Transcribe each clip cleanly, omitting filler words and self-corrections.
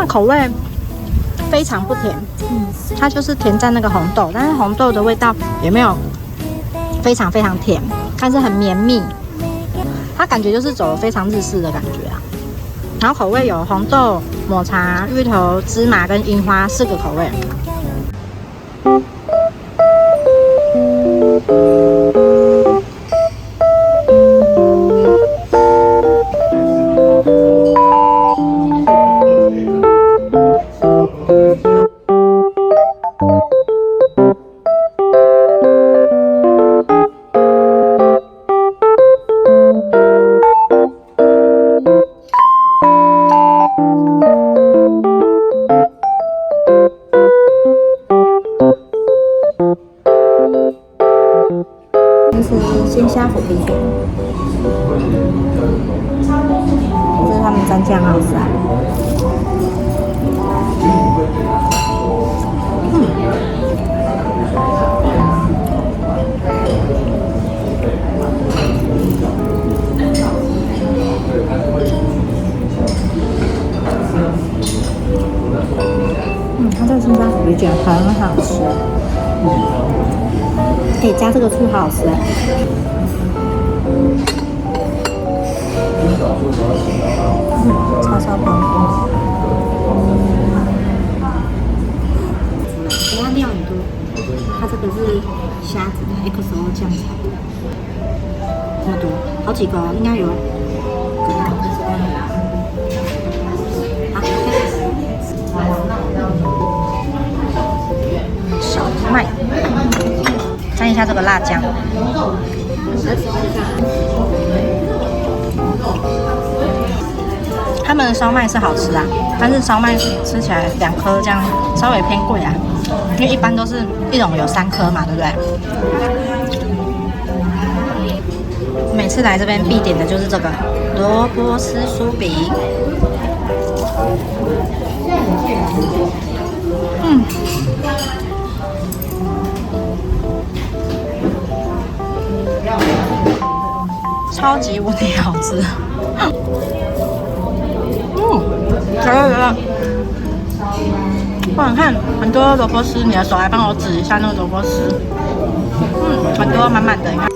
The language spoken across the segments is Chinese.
它口味非常不甜，它就是甜在那个红豆，但是红豆的味道也没有非常非常甜，但是很绵密，它感觉就是走了非常日式的感觉啊。然后口味有红豆、抹茶、芋头、芝麻跟樱花4个口味。这是鲜虾虎皮卷，这是他们蘸酱好吃啊。它这个鲜虾虎皮卷很好吃。加这个醋好好吃哎！叉烧包，它料很多，它这个是虾子的 XO 酱菜，这么多，好几个哦，应该有。小麦。蘸一下这个辣酱，他们的烧麦是好吃啊，但是烧麦吃起来2颗这样稍微偏贵啊，因为一般都是一种有3颗嘛，对不对？每次来这边必点的就是这个萝卜丝酥饼，超级无敌好吃，有，哇，你看很多萝卜丝，你的手来帮我指一下那个萝卜丝，很多满满的，你看。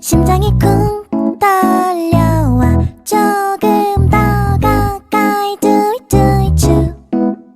심장이 쿵